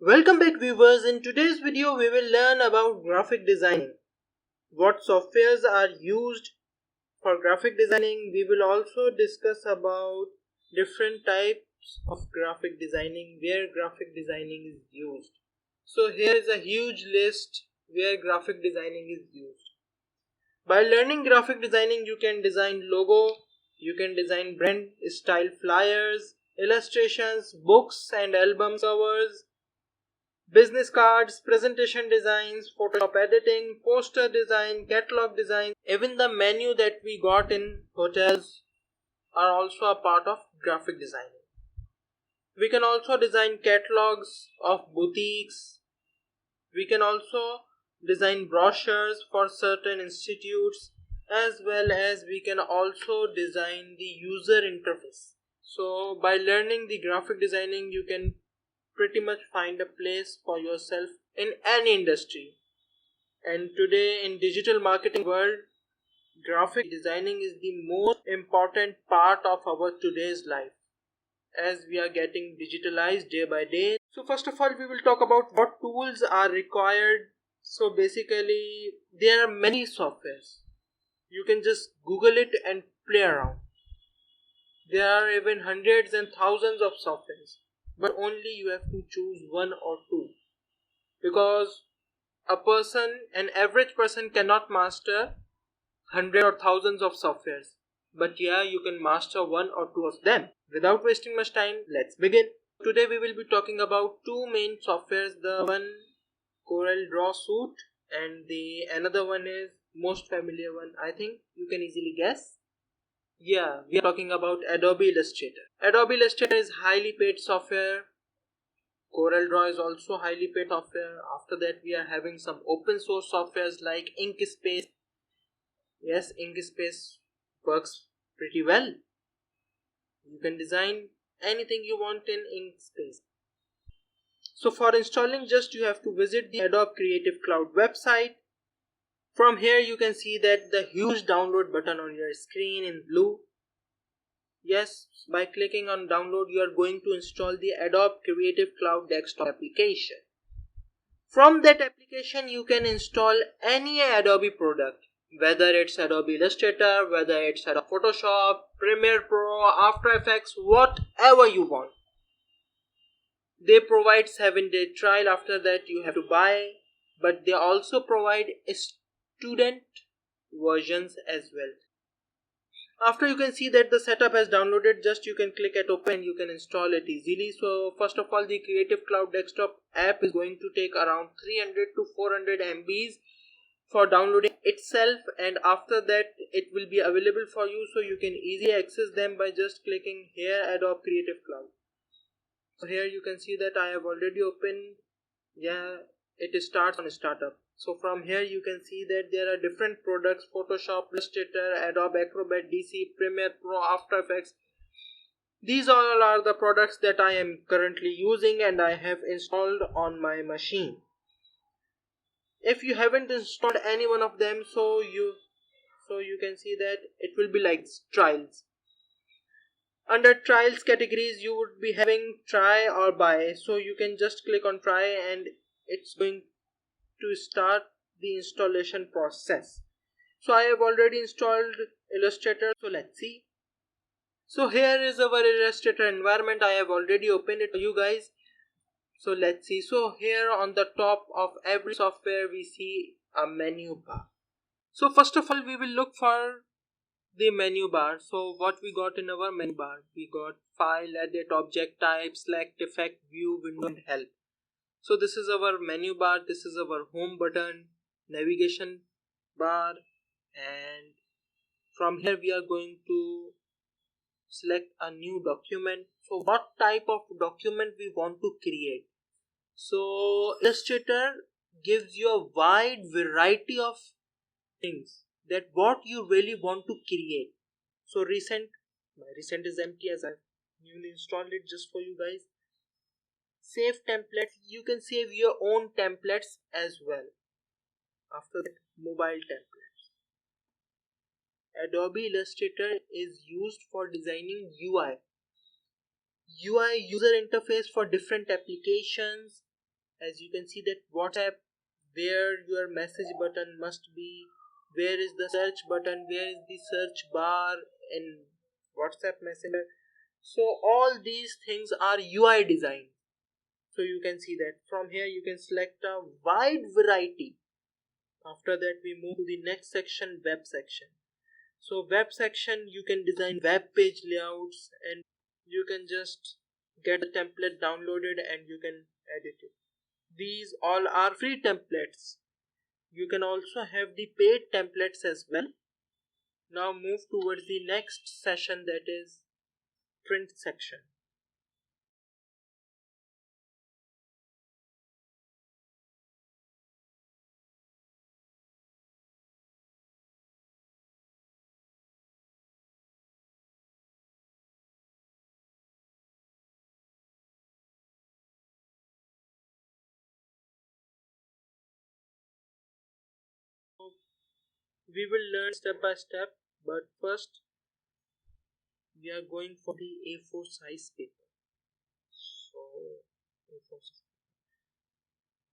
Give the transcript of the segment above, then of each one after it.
Welcome back viewers. In today's video we will learn about graphic designing. What softwares are used for graphic designing. We will also discuss about different types of graphic designing, where graphic designing is used. So here is a huge list where graphic designing is used. By learning graphic designing you can design logo, you can design brand style flyers, illustrations, books and album covers, business cards, presentation designs, Photoshop editing, poster design, catalog design. Even the menu that we got in hotels are also a part of graphic designing. We can also design catalogs of boutiques. We can also design brochures for certain institutes, as well as we can also design the user interface. So by learning the graphic designing you can pretty much find a place for yourself in any industry. And today in digital marketing world, graphic designing is the most important part of our today's life, as we are getting digitalized day by day. So first of all we will talk about what tools are required. So basically there are many softwares. You can just Google it and play around. There are even hundreds and thousands of softwares, but only you have to choose one or two, because an average person cannot master hundreds or thousands of softwares, but yeah, you can master one or two of them. Without wasting much time, let's begin. Today we will be talking about two main softwares. The one, Corel Draw Suite, and the another one is most familiar one, I think you can easily guess. Yeah, we are talking about Adobe Illustrator. Adobe Illustrator is highly paid software. Corel Draw is also highly paid software. After that we are having some open source softwares like Inkspace. Yes, Inkspace works pretty well. You can design anything you want in Inkspace. So for installing, just you have to visit the Adobe Creative Cloud website. From here you can see that the huge download button on your screen in blue. Yes, by clicking on download you are going to install the Adobe Creative Cloud desktop application. From that application you can install any Adobe product, whether it's Adobe Illustrator, whether it's Adobe Photoshop, Premiere Pro, After Effects, whatever you want. They provide 7-day trial. After that you have to buy, but they also provide student versions as well. After you can see that the setup has downloaded, just you can click at open and you can install it easily. So first of all, the Creative Cloud desktop app is going to take around 300 to 400 MBs for downloading itself, and after that it will be available for you, so you can easily access them by just clicking here Adobe Creative Cloud. So here you can see that I have already opened. Yeah, it starts on startup. So from here you can see that there are different products: Photoshop, Illustrator, Adobe Acrobat DC, Premiere Pro, After Effects. These all are the products that I am currently using and I have installed on my machine. If you haven't installed any one of them, so you can see that it will be like trials. Under trials categories you would be having try or buy, so you can just click on try and it's going to start the installation process. So I have already installed Illustrator, so let's see. So here is our Illustrator environment. I have already opened it for you guys, so let's see. So here on the top of every software we see a menu bar. So first of all we will look for the menu bar. So what we got in our menu bar? We got file, edit, object type, select, effect, view, window and help. So this is our menu bar. This is our home button, navigation bar, and from here we are going to select a new document. So what type of document we want to create? So Illustrator gives you a wide variety of things that what you really want to create. So my recent is empty as I've newly installed it just for you guys. Save templates, you can save your own templates as well. After that, mobile templates. Adobe Illustrator is used for designing UI user interface for different applications, as you can see that WhatsApp, where your message button must be, where is the search button, where is the search bar in WhatsApp Messenger. So all these things are UI design. So you can see that from here you can select a wide variety. After that we move to the next section, web section. So web section, you can design web page layouts, and you can just get the template downloaded and you can edit it. These all are free templates. You can also have the paid templates as well. Now move towards the next session, that is print section. So we will learn step by step, but first we are going for the A4 size paper. So A4 size.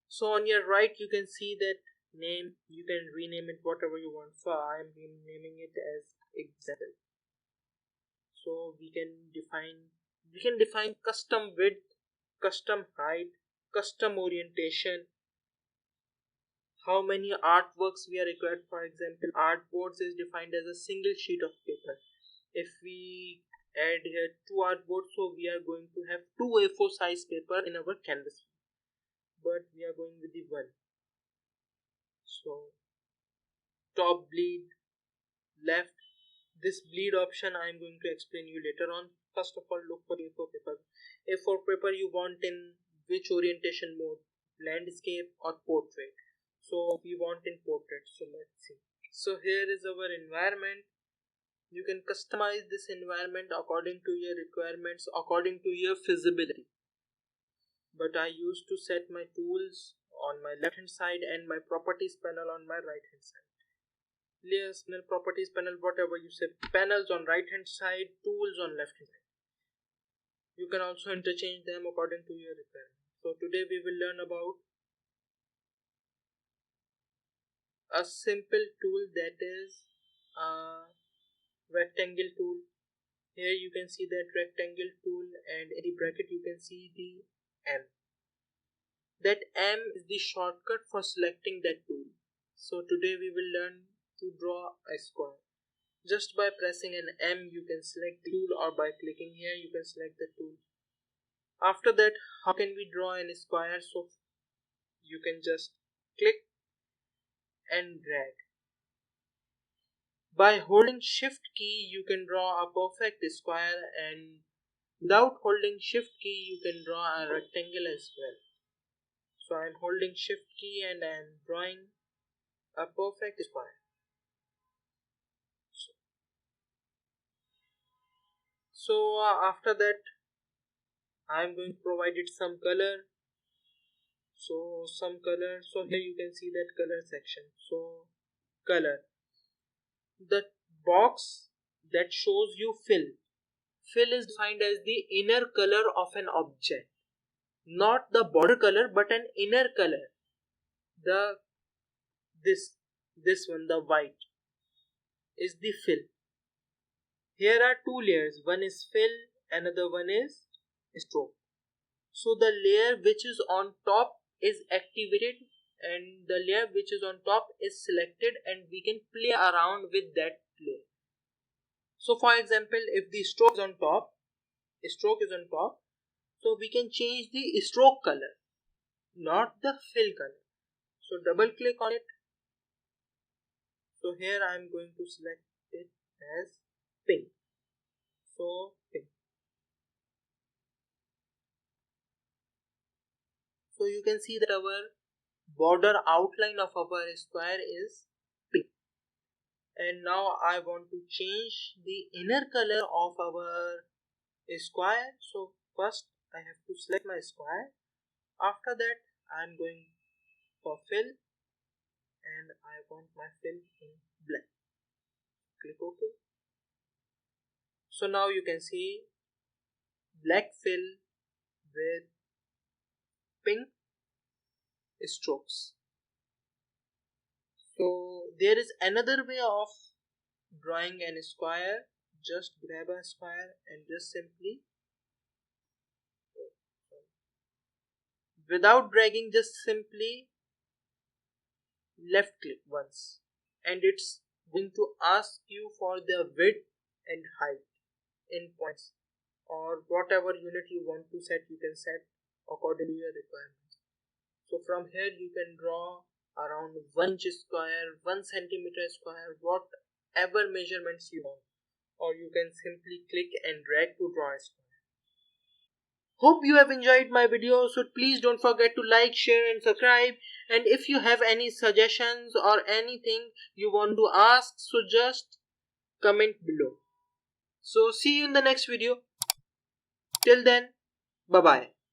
So on your right you can see that name, you can rename it whatever you want. So I am renaming it as example. So we can define custom width, custom height, custom orientation, how many artworks we are required. For example, artboards is defined as a single sheet of paper. If we add here two artboards, so we are going to have two A4 size paper in our canvas, but we are going with the one. So top bleed, left. This bleed option I am going to explain you later on. First of all, look for A4 paper. A4 paper you want in which orientation mode, landscape or portrait. So we want in portrait, so let's see. So here is our environment. You can customize this environment according to your requirements, according to your feasibility. But I used to set my tools on my left hand side and my properties panel on my right hand side. Layers panel, properties panel, whatever you say, panels on right hand side, tools on left hand side. You can also interchange them according to your requirement. So today we will learn about a simple tool, that is a rectangle tool. Here you can see that rectangle tool, and in the bracket you can see the M. That M is the shortcut for selecting that tool. So today we will learn to draw a square. Just by pressing an M you can select the tool, or by clicking here you can select the tool. After that, how can we draw an square? So you can just click and drag. By holding shift key you can draw a perfect square, and without holding shift key you can draw a rectangle as well. So I am holding shift key and I am drawing a perfect square. So after that I am going to provide it some color. So some color. So here you can see that color section. So color. The box that shows you fill. Fill is defined as the inner color of an object. Not the border color but an inner color. The this one, the white, is the fill. Here are two layers. One is fill, another one is stroke. So the layer which is on top is activated and the layer which is on top is selected, and we can play around with that layer. So for example, if the stroke is on top, so we can change the stroke color, not the fill color. So double click on it. So here I am going to select it as pink. So pink. So you can see that our border outline of our square is pink. And now I want to change the inner color of our square. So first I have to select my square. After that I am going for fill, and I want my fill in black. Click OK. So now you can see black fill with pink strokes. So there is another way of drawing an square. Just grab a square and just simply, without dragging, just simply left click once, and it's going to ask you for the width and height in points, or whatever unit you want to set, you can set according to your requirements. So from here you can draw around 1 inch square, 1 centimeter square, whatever measurements you want, or you can simply click and drag to draw a square. Hope you have enjoyed my video, so please don't forget to like, share and subscribe. And if you have any suggestions or anything you want to ask, so just comment below. So see you in the next video. Till then, bye bye.